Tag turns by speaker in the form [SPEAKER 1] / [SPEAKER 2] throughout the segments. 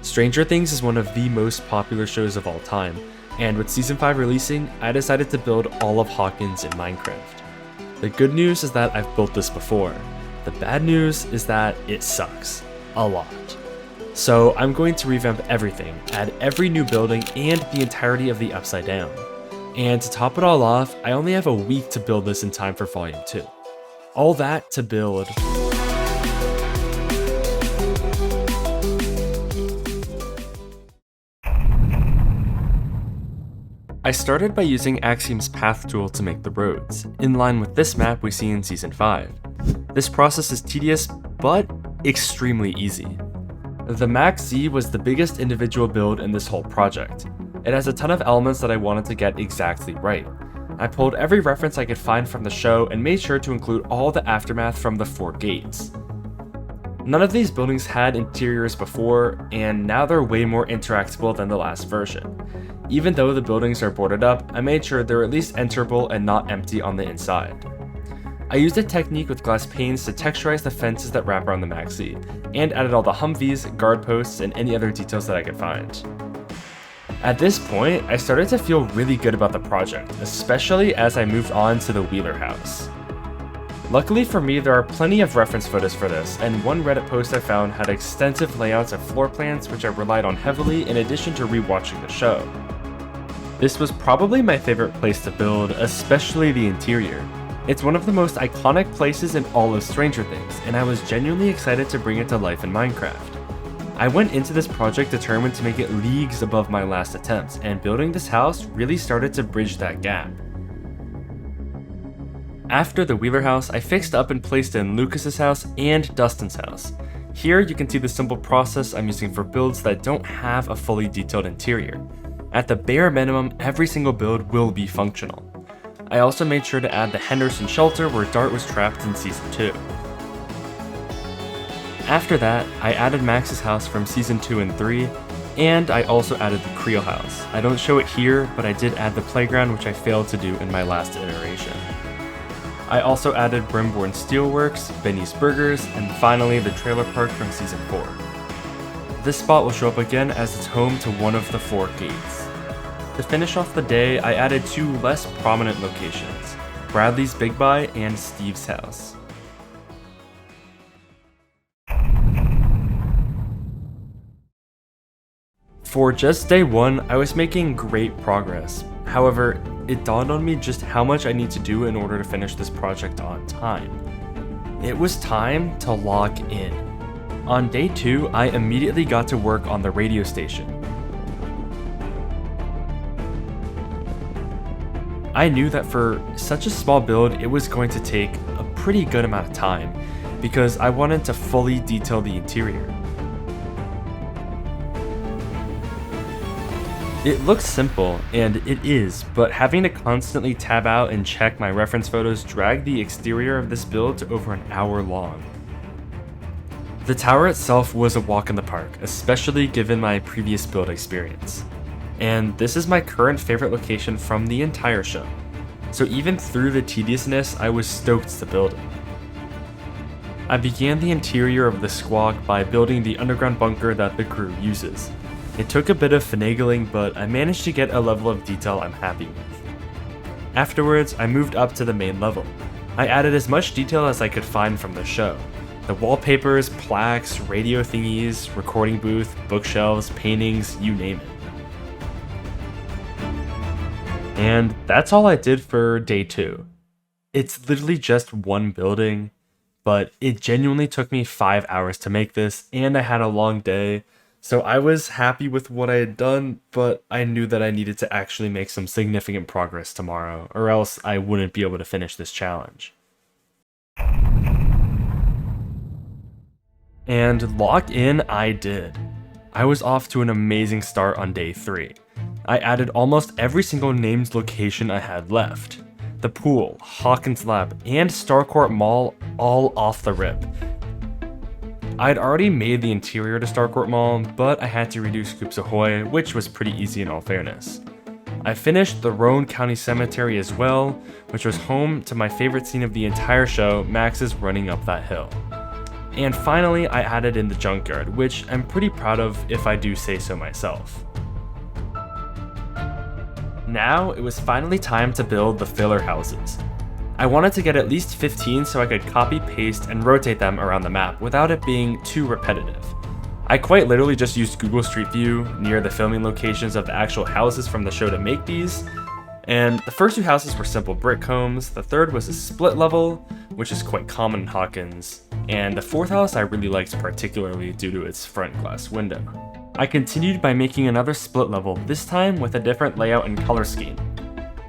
[SPEAKER 1] Stranger Things is one of the most popular shows of all time, and with Season 5 releasing, I decided to build all of Hawkins in Minecraft. The good news is that I've built this before. The bad news is that it sucks. A lot. So I'm going to revamp everything, add every new building, and the entirety of the Upside Down. And to top it all off, I only have a week to build this in time for Volume 2. All that to build. I started by using Axiom's path tool to make the roads, in line with this map we see in Season 5. This process is tedious, but extremely easy. The Max Z was the biggest individual build in this whole project. It has a ton of elements that I wanted to get exactly right. I pulled every reference I could find from the show and made sure to include all the aftermath from the 4 gates. None of these buildings had interiors before, and now they're way more interactable than the last version. Even though the buildings are boarded up, I made sure they're at least enterable and not empty on the inside. I used a technique with glass panes to texturize the fences that wrap around the Max Z, and added all the Humvees, guard posts, and any other details that I could find. At this point, I started to feel really good about the project, especially as I moved on to the Wheeler house. Luckily for me, there are plenty of reference photos for this, and one Reddit post I found had extensive layouts of floor plans which I relied on heavily in addition to rewatching the show. This was probably my favorite place to build, especially the interior. It's one of the most iconic places in all of Stranger Things, and I was genuinely excited to bring it to life in Minecraft. I went into this project determined to make it leagues above my last attempts, and building this house really started to bridge that gap. After the Wheeler house, I fixed up and placed in Lucas's house and Dustin's house. Here you can see the simple process I'm using for builds that don't have a fully detailed interior. At the bare minimum, every single build will be functional. I also made sure to add the Henderson shelter where Dart was trapped in Season 2. After that, I added Max's house from Season 2 and 3, and I also added the Creel house. I don't show it here, but I did add the playground, which I failed to do in my last iteration. I also added Brimborn Steelworks, Benny's Burgers, and finally the trailer park from Season 4. This spot will show up again as it's home to one of the 4 gates. To finish off the day, I added 2 less prominent locations, Bradley's Big Buy and Steve's house. For just day 1, I was making great progress. However, it dawned on me just how much I need to do in order to finish this project on time. It was time to log in. On day 2, I immediately got to work on the radio station. I knew that for such a small build, it was going to take a pretty good amount of time, because I wanted to fully detail the interior. It looks simple, and it is, but having to constantly tab out and check my reference photos dragged the exterior of this build to over an hour long. The tower itself was a walk in the park, especially given my previous build experience. And this is my current favorite location from the entire show. So even through the tediousness, I was stoked to build it. I began the interior of the Squawk by building the underground bunker that the crew uses. It took a bit of finagling, but I managed to get a level of detail I'm happy with. Afterwards, I moved up to the main level. I added as much detail as I could find from the show. The wallpapers, plaques, radio thingies, recording booth, bookshelves, paintings, you name it. And that's all I did for day 2. It's literally just one building, but it genuinely took me 5 hours to make this, and I had a long day. So I was happy with what I had done, but I knew that I needed to actually make some significant progress tomorrow, or else I wouldn't be able to finish this challenge. And log in I did. I was off to an amazing start on day 3. I added almost every single named location I had left. The pool, Hawkins Lab, and Starcourt Mall all off the rip. I'd already made the interior to Starcourt Mall, but I had to redo Scoops Ahoy, which was pretty easy in all fairness. I finished the Roane County Cemetery as well, which was home to my favorite scene of the entire show, Max's running up that hill. And finally, I added in the junkyard, which I'm pretty proud of if I do say so myself. Now, it was finally time to build the filler houses. I wanted to get at least 15 so I could copy, paste, and rotate them around the map without it being too repetitive. I quite literally just used Google Street View near the filming locations of the actual houses from the show to make these, and the first two houses were simple brick homes, the third was a split level, which is quite common in Hawkins, and the fourth house I really liked particularly due to its front glass window. I continued by making another split level, this time with a different layout and color scheme.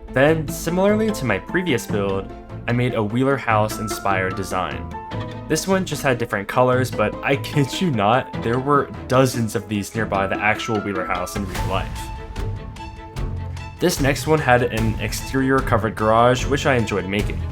[SPEAKER 1] Then, similarly to my previous build, I made a Wheeler house inspired design. This one just had different colors, but I kid you not, there were dozens of these nearby the actual Wheeler house in real life. This next one had an exterior covered garage, which I enjoyed making.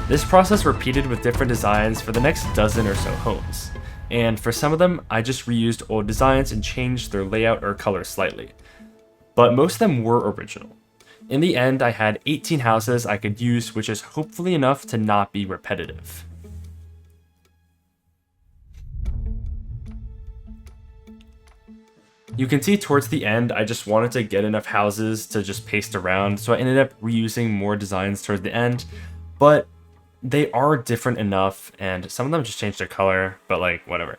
[SPEAKER 1] This process repeated with different designs for the next dozen or so homes, and for some of them, I just reused old designs and changed their layout or color slightly. But most of them were original. In the end, I had 18 houses I could use, which is hopefully enough to not be repetitive. You can see towards the end, I just wanted to get enough houses to just paste around, so I ended up reusing more designs towards the end, but they are different enough, and some of them just changed their color, but like, whatever.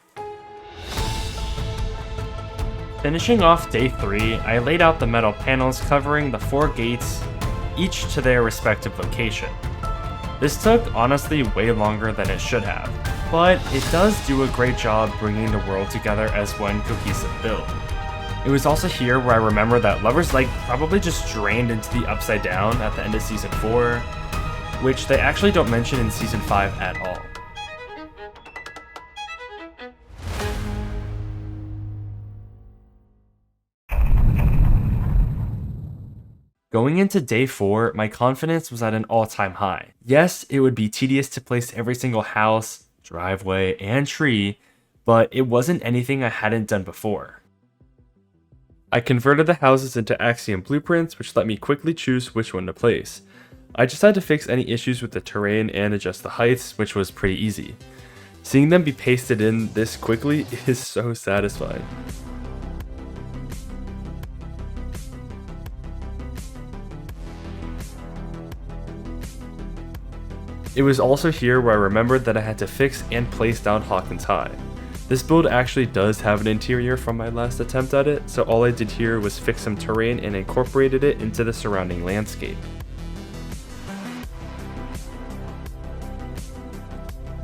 [SPEAKER 1] Finishing off day 3, I laid out the metal panels covering the 4 gates, each to their respective location. This took honestly way longer than it should have, but it does do a great job bringing the world together as one cohesive build. It was also here where I remember that Lover's Lake probably just drained into the Upside Down at the end of Season 4, which they actually don't mention in Season 5 at all. Going into day 4, my confidence was at an all-time high. Yes, it would be tedious to place every single house, driveway, and tree, but it wasn't anything I hadn't done before. I converted the houses into Axiom blueprints, which let me quickly choose which one to place. I just had to fix any issues with the terrain and adjust the heights, which was pretty easy. Seeing them be pasted in this quickly is so satisfying. It was also here where I remembered that I had to fix and place down Hawkins High. This build actually does have an interior from my last attempt at it, so all I did here was fix some terrain and incorporated it into the surrounding landscape.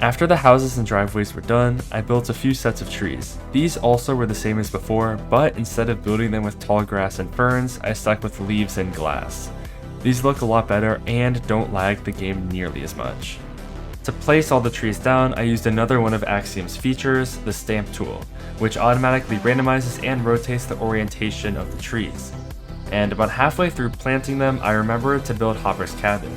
[SPEAKER 1] After the houses and driveways were done, I built a few sets of trees. These also were the same as before, but instead of building them with tall grass and ferns, I stuck with leaves and glass. These look a lot better and don't lag the game nearly as much. To place all the trees down, I used another one of Axiom's features, the stamp tool, which automatically randomizes and rotates the orientation of the trees. And about halfway through planting them, I remembered to build Hopper's cabin.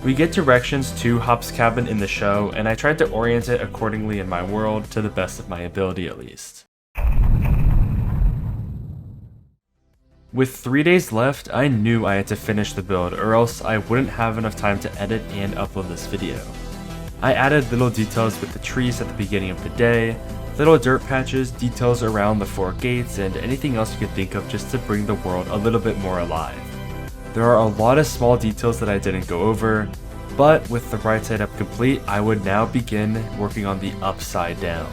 [SPEAKER 1] We get directions to Hop's cabin in the show, and I tried to orient it accordingly in my world to the best of my ability at least. With 3 days left, I knew I had to finish the build or else I wouldn't have enough time to edit and upload this video. I added little details with the trees at the beginning of the day, little dirt patches, details around the 4 gates, and anything else you could think of just to bring the world a little bit more alive. There are a lot of small details that I didn't go over, but with the right side up complete, I would now begin working on the upside down.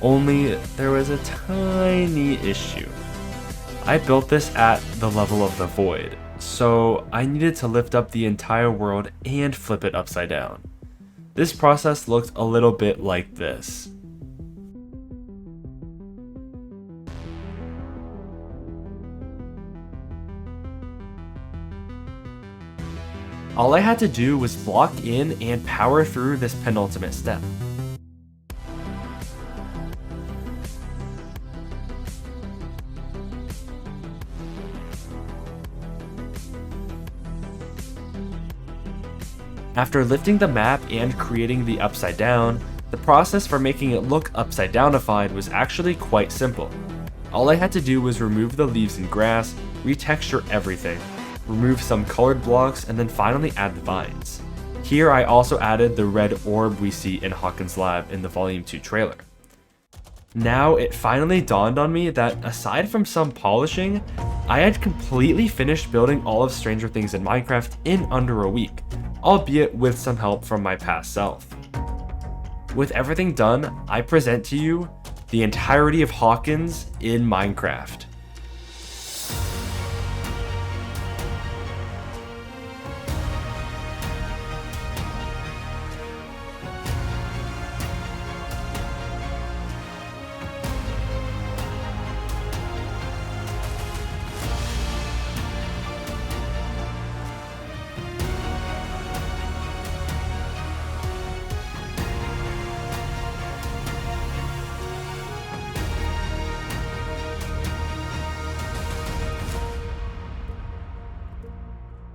[SPEAKER 1] Only there was a tiny issue. I built this at the level of the void, so I needed to lift up the entire world and flip it upside down. This process looked a little bit like this. All I had to do was block in and power through this penultimate step. After lifting the map and creating the upside down, the process for making it look upside downified was actually quite simple. All I had to do was remove the leaves and grass, retexture everything, remove some colored blocks, and then finally add the vines. Here I also added the red orb we see in Hawkins' lab in the Volume 2 trailer. Now it finally dawned on me that aside from some polishing, I had completely finished building all of Stranger Things in Minecraft in under a week, albeit with some help from my past self. With everything done, I present to you the entirety of Hawkins in Minecraft.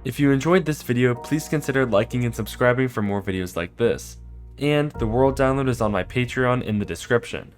[SPEAKER 1] If you enjoyed this video, please consider liking and subscribing for more videos like this. And the world download is on my Patreon in the description.